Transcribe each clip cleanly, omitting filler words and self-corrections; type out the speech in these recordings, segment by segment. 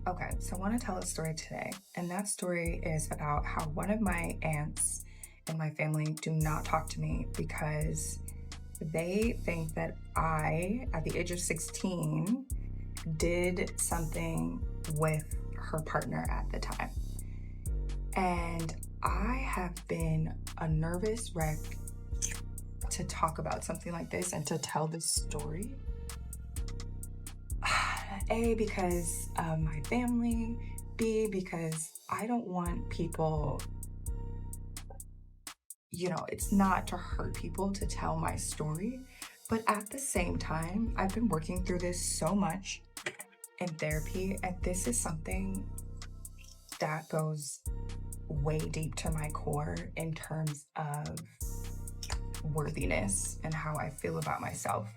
Okay, so I want to tell a story today, and that story is about how one of my aunts in my family do not talk to me because they think that I, at the age of 16, did something with her partner at the time. And I have been a nervous wreck to talk about something like this and to tell this story. A, because of my family. B, because I don't want people, it's not to hurt people to tell my story. But at the same time, I've been working through this so much in therapy, and this is something that goes way deep to my core in terms of worthiness and how I feel about myself.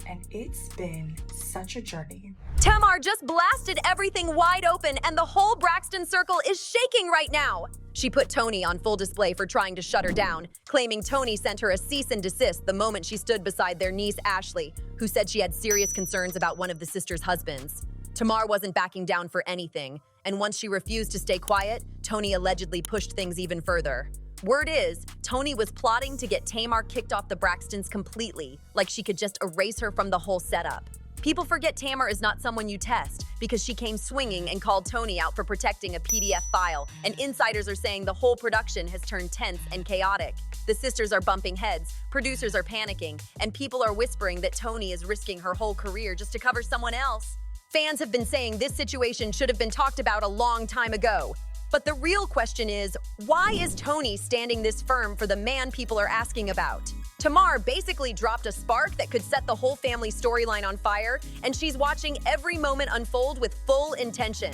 And it's been such a journey. Tamar just blasted everything wide open, and the whole Braxton circle is shaking right now. She put Toni on full display for trying to shut her down, claiming Toni sent her a cease and desist the moment she stood beside their niece Ashley, who said she had serious concerns about one of the sisters' husbands. Tamar wasn't backing down for anything, and once she refused to stay quiet, Toni allegedly pushed things even further. Word is, Toni was plotting to get Tamar kicked off the Braxtons completely, like she could just erase her from the whole setup. People forget Tamar is not someone you test because she came swinging and called Toni out for protecting a PDF file, and insiders are saying the whole production has turned tense and chaotic. The sisters are bumping heads, producers are panicking, and people are whispering that Toni is risking her whole career just to cover someone else. Fans have been saying this situation should have been talked about a long time ago. But the real question is, why is Toni standing this firm for the man people are asking about? Tamar basically dropped a spark that could set the whole family storyline on fire, and she's watching every moment unfold with full intention.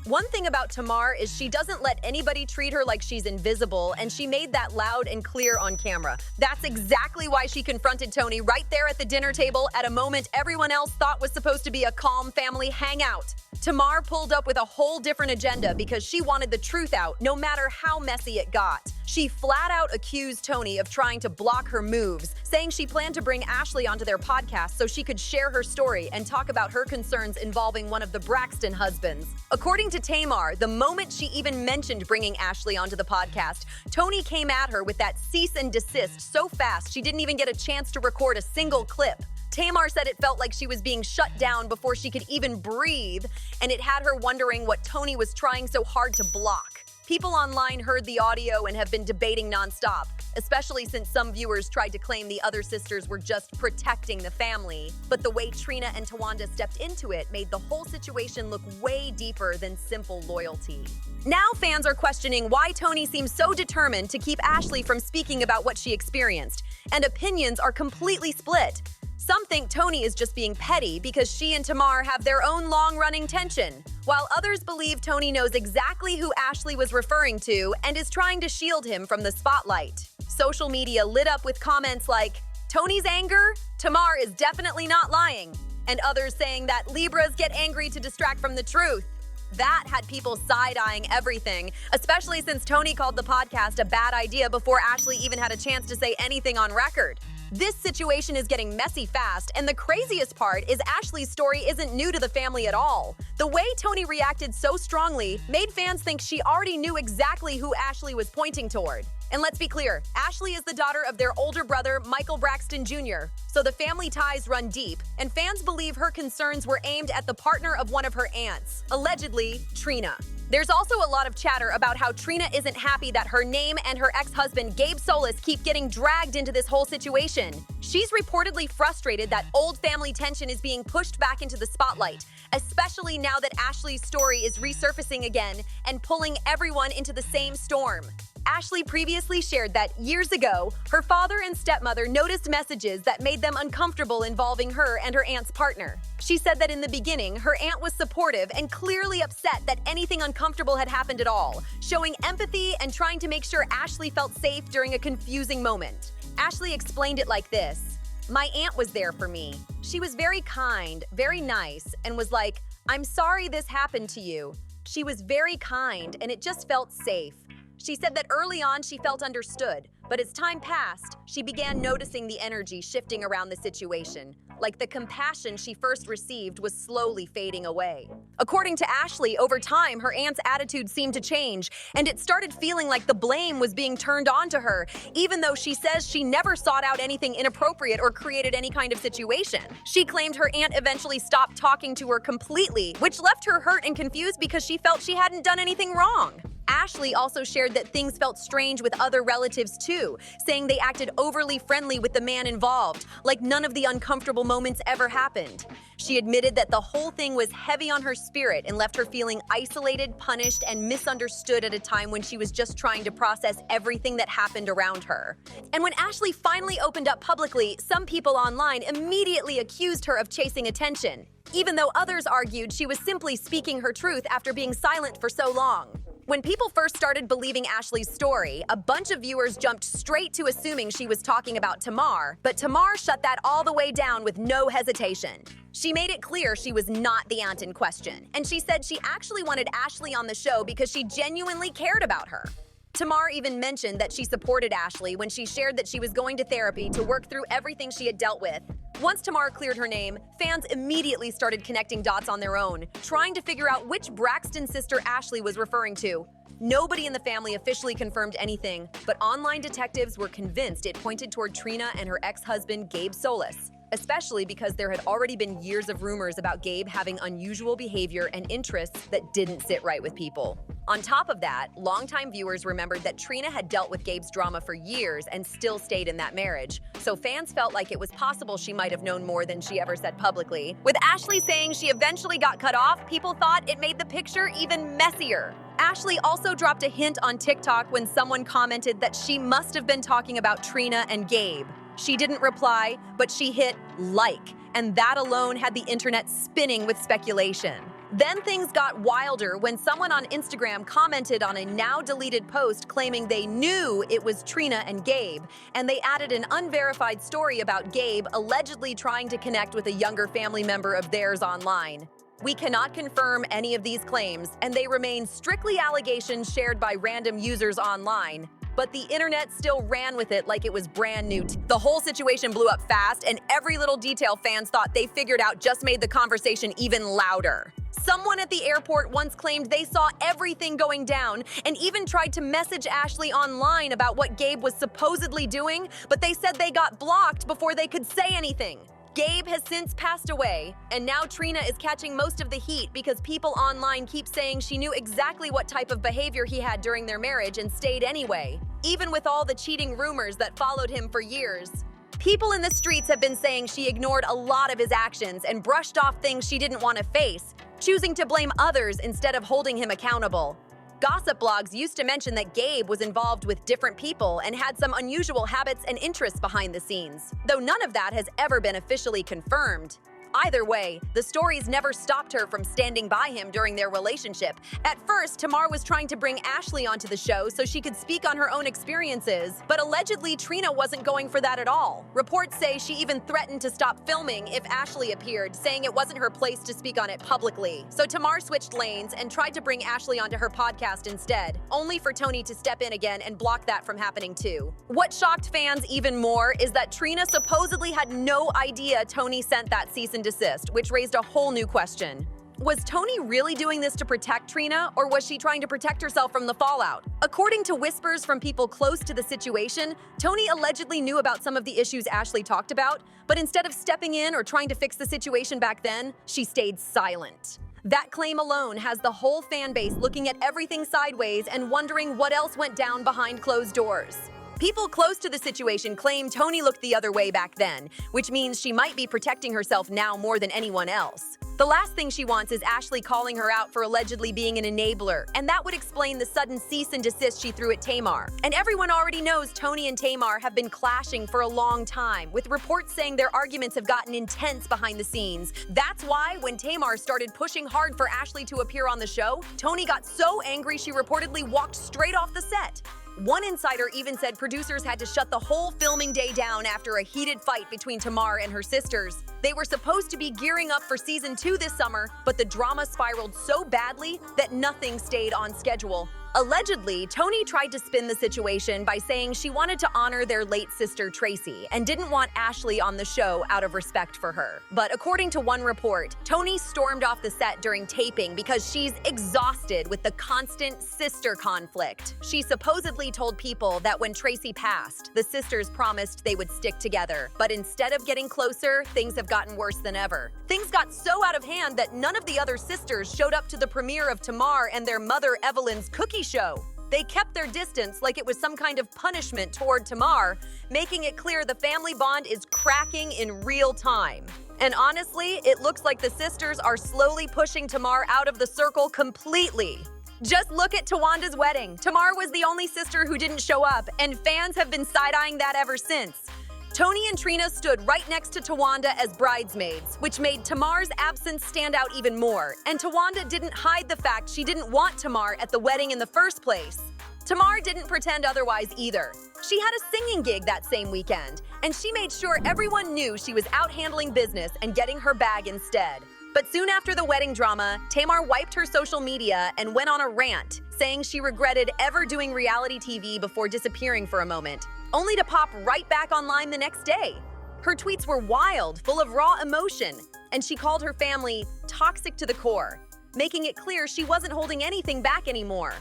One thing about Tamar is she doesn't let anybody treat her like she's invisible, and she made that loud and clear on camera. That's exactly why she confronted Toni right there at the dinner table at a moment everyone else thought was supposed to be a calm family hangout. Tamar pulled up with a whole different agenda because she wanted the truth out, no matter how messy it got. She flat out accused Toni of trying to block her moves, saying she planned to bring Ashley onto their podcast so she could share her story and talk about her concerns involving one of the Braxton husbands. According to Tamar, the moment she even mentioned bringing Ashley onto the podcast, Toni came at her with that cease and desist so fast she didn't even get a chance to record a single clip. Tamar said it felt like she was being shut down before she could even breathe, and it had her wondering what Toni was trying so hard to block. People online heard the audio and have been debating nonstop, especially since some viewers tried to claim the other sisters were just protecting the family. But the way Trina and Tawanda stepped into it made the whole situation look way deeper than simple loyalty. Now fans are questioning why Toni seems so determined to keep Ashley from speaking about what she experienced, and opinions are completely split. Some think Toni is just being petty because she and Tamar have their own long-running tension, while others believe Toni knows exactly who Ashley was referring to and is trying to shield him from the spotlight. Social media lit up with comments like, "Toni's anger? Tamar is definitely not lying," and others saying that Libras get angry to distract from the truth. That had people side-eyeing everything, especially since Toni called the podcast a bad idea before Ashley even had a chance to say anything on record. This situation is getting messy fast, and the craziest part is Ashley's story isn't new to the family at all. The way Toni reacted so strongly made fans think she already knew exactly who Ashley was pointing toward. And let's be clear, Ashley is the daughter of their older brother, Michael Braxton Jr., so the family ties run deep, and fans believe her concerns were aimed at the partner of one of her aunts, allegedly Trina. There's also a lot of chatter about how Trina isn't happy that her name and her ex-husband Gabe Solis keep getting dragged into this whole situation. She's reportedly frustrated that old family tension is being pushed back into the spotlight, especially now that Ashley's story is resurfacing again and pulling everyone into the same storm. Ashley previously shared that years ago, her father and stepmother noticed messages that made them uncomfortable involving her and her aunt's partner. She said that in the beginning, her aunt was supportive and clearly upset that anything uncomfortable had happened at all, showing empathy and trying to make sure Ashley felt safe during a confusing moment. Ashley explained it like this: "My aunt was there for me. She was very kind, very nice, and was like, 'I'm sorry this happened to you.' She was very kind, and it just felt safe. She said that early on she felt understood, But as time passed, she began noticing the energy shifting around the situation, like the compassion she first received was slowly fading away. According to Ashley, over time, her aunt's attitude seemed to change, and it started feeling like the blame was being turned onto her, even though she says she never sought out anything inappropriate or created any kind of situation. She claimed her aunt eventually stopped talking to her completely, which left her hurt and confused because she felt she hadn't done anything wrong. Ashley also shared that things felt strange with other relatives too, saying they acted overly friendly with the man involved, like none of the uncomfortable moments ever happened. She admitted that the whole thing was heavy on her spirit and left her feeling isolated, punished, and misunderstood at a time when she was just trying to process everything that happened around her. And when Ashley finally opened up publicly, some people online immediately accused her of chasing attention, even though others argued she was simply speaking her truth after being silent for so long. When people first started believing Ashley's story, a bunch of viewers jumped straight to assuming she was talking about Tamar, but Tamar shut that all the way down with no hesitation. She made it clear she was not the aunt in question, and she said she actually wanted Ashley on the show because she genuinely cared about her. Tamar even mentioned that she supported Ashley when she shared that she was going to therapy to work through everything she had dealt with. Once Tamar cleared her name, fans immediately started connecting dots on their own, trying to figure out which Braxton sister Ashley was referring to. Nobody in the family officially confirmed anything, but online detectives were convinced it pointed toward Trina and her ex-husband Gabe Solis, especially because there had already been years of rumors about Gabe having unusual behavior and interests that didn't sit right with people. On top of that, longtime viewers remembered that Trina had dealt with Gabe's drama for years and still stayed in that marriage, so fans felt like it was possible she might have known more than she ever said publicly. With Ashley saying she eventually got cut off, people thought it made the picture even messier. Ashley also dropped a hint on TikTok when someone commented that she must have been talking about Trina and Gabe. She didn't reply, but she hit like, and that alone had the internet spinning with speculation. Then things got wilder when someone on Instagram commented on a now-deleted post claiming they knew it was Trina and Gabe, and they added an unverified story about Gabe allegedly trying to connect with a younger family member of theirs online. We cannot confirm any of these claims, and they remain strictly allegations shared by random users online. But the internet still ran with it like it was brand new. The whole situation blew up fast, and every little detail fans thought they figured out just made the conversation even louder. Someone at the airport once claimed they saw everything going down and even tried to message Ashley online about what Gabe was supposedly doing, but they said they got blocked before they could say anything. Gabe has since passed away, and now Trina is catching most of the heat because people online keep saying she knew exactly what type of behavior he had during their marriage and stayed anyway, even with all the cheating rumors that followed him for years. People in the streets have been saying she ignored a lot of his actions and brushed off things she didn't want to face, choosing to blame others instead of holding him accountable. Gossip blogs used to mention that Gabe was involved with different people and had some unusual habits and interests behind the scenes, though none of that has ever been officially confirmed. Either way, the stories never stopped her from standing by him during their relationship. At first, Tamar was trying to bring Ashley onto the show so she could speak on her own experiences, but allegedly Trina wasn't going for that at all. Reports say she even threatened to stop filming if Ashley appeared, saying it wasn't her place to speak on it publicly. So Tamar switched lanes and tried to bring Ashley onto her podcast instead, only for Toni to step in again and block that from happening too. What shocked fans even more is that Trina supposedly had no idea Toni sent that cease and desist, which raised a whole new question. Was Toni really doing this to protect Trina, or was she trying to protect herself from the fallout? According to whispers from people close to the situation, Toni allegedly knew about some of the issues Ashley talked about, but instead of stepping in or trying to fix the situation back then, she stayed silent. That claim alone has the whole fan base looking at everything sideways and wondering what else went down behind closed doors. People close to the situation claim Toni looked the other way back then, which means she might be protecting herself now more than anyone else. The last thing she wants is Ashley calling her out for allegedly being an enabler, and that would explain the sudden cease and desist she threw at Tamar. And everyone already knows Toni and Tamar have been clashing for a long time, with reports saying their arguments have gotten intense behind the scenes. That's why when Tamar started pushing hard for Ashley to appear on the show, Toni got so angry she reportedly walked straight off the set. One insider even said producers had to shut the whole filming day down after a heated fight between Tamar and her sisters. They were supposed to be gearing up for season 2 this summer, but the drama spiraled so badly that nothing stayed on schedule. Allegedly, Toni tried to spin the situation by saying she wanted to honor their late sister Tracy and didn't want Ashley on the show out of respect for her. But according to one report, Toni stormed off the set during taping because she's exhausted with the constant sister conflict. She supposedly told people that when Tracy passed, the sisters promised they would stick together. But instead of getting closer, things have gotten worse than ever. Things got so out of hand that none of the other sisters showed up to the premiere of Tamar and their mother Evelyn's cookie show. They kept their distance like it was some kind of punishment toward Tamar, making it clear the family bond is cracking in real time. And honestly, it looks like the sisters are slowly pushing Tamar out of the circle completely. Just look at Tawanda's wedding. Tamar was the only sister who didn't show up, and fans have been side-eyeing that ever since. Toni and Trina stood right next to Tawanda as bridesmaids, which made Tamar's absence stand out even more. And Tawanda didn't hide the fact she didn't want Tamar at the wedding in the first place. Tamar didn't pretend otherwise either. She had a singing gig that same weekend, and she made sure everyone knew she was out handling business and getting her bag instead. But soon after the wedding drama, Tamar wiped her social media and went on a rant, saying she regretted ever doing reality TV before disappearing for a moment, only to pop right back online the next day. Her tweets were wild, full of raw emotion, and she called her family toxic to the core, making it clear she wasn't holding anything back anymore.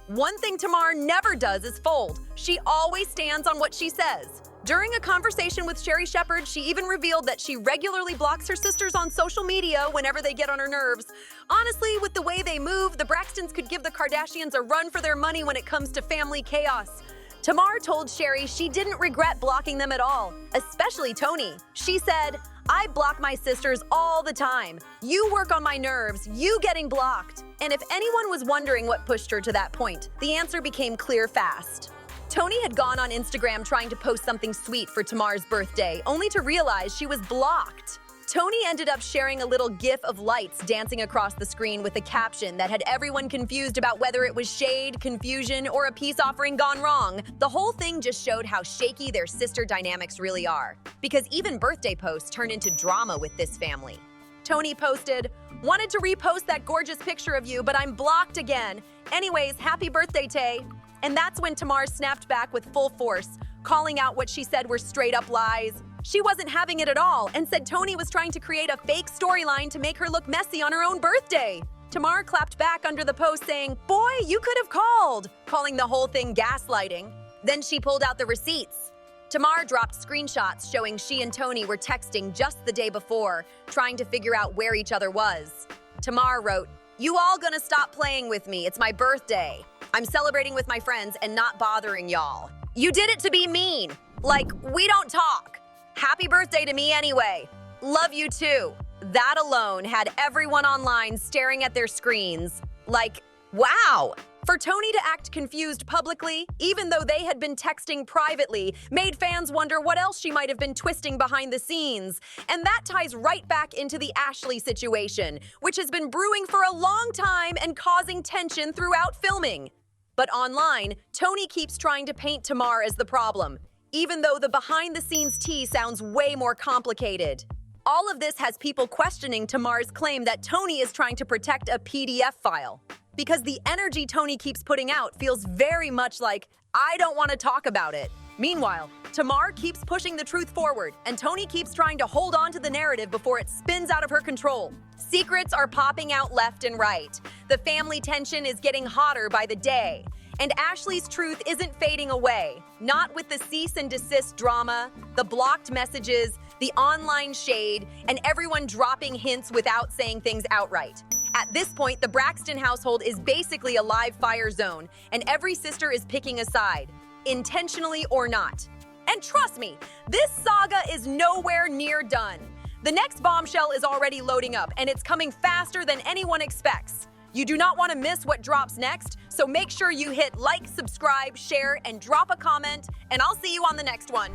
One thing Tamar never does is fold. She always stands on what she says. During a conversation with Sherri Shepherd, she even revealed that she regularly blocks her sisters on social media whenever they get on her nerves. Honestly, with the way they move, the Braxtons could give the Kardashians a run for their money when it comes to family chaos. Tamar told Sherri she didn't regret blocking them at all, especially Toni. She said, "I block my sisters all the time. You work on my nerves, you getting blocked." And if anyone was wondering what pushed her to that point, the answer became clear fast. Toni had gone on Instagram trying to post something sweet for Tamar's birthday, only to realize she was blocked. Toni ended up sharing a little gif of lights dancing across the screen with a caption that had everyone confused about whether it was shade, confusion, or a peace offering gone wrong. The whole thing just showed how shaky their sister dynamics really are, because even birthday posts turn into drama with this family. Toni posted, "Wanted to repost that gorgeous picture of you, but I'm blocked again. Anyways, happy birthday, Tay." And that's when Tamar snapped back with full force, calling out what she said were straight-up lies. She wasn't having it at all and said Toni was trying to create a fake storyline to make her look messy on her own birthday. Tamar clapped back under the post saying, "Boy, you could have called," calling the whole thing gaslighting. Then she pulled out the receipts. Tamar dropped screenshots showing she and Toni were texting just the day before, trying to figure out where each other was. Tamar wrote, "You all gonna stop playing with me, it's my birthday. I'm celebrating with my friends and not bothering y'all. You did it to be mean. Like, we don't talk. Happy birthday to me anyway. Love you too." That alone had everyone online staring at their screens like, wow. For Toni to act confused publicly, even though they had been texting privately, made fans wonder what else she might have been twisting behind the scenes. And that ties right back into the Ashley situation, which has been brewing for a long time and causing tension throughout filming. But online, Toni keeps trying to paint Tamar as the problem, even though the behind-the-scenes tea sounds way more complicated. All of this has people questioning Tamar's claim that Toni is trying to protect a PDF file, because the energy Toni keeps putting out feels very much like, I don't want to talk about it. Meanwhile, Tamar keeps pushing the truth forward, and Toni keeps trying to hold on to the narrative before it spins out of her control. Secrets are popping out left and right. The family tension is getting hotter by the day. And Ashley's truth isn't fading away, not with the cease and desist drama, the blocked messages, the online shade, and everyone dropping hints without saying things outright. At this point, the Braxton household is basically a live fire zone, and every sister is picking a side, intentionally or not. And trust me, this saga is nowhere near done. The next bombshell is already loading up, and it's coming faster than anyone expects. You do not want to miss what drops next, so make sure you hit like, subscribe, share, and drop a comment, and I'll see you on the next one.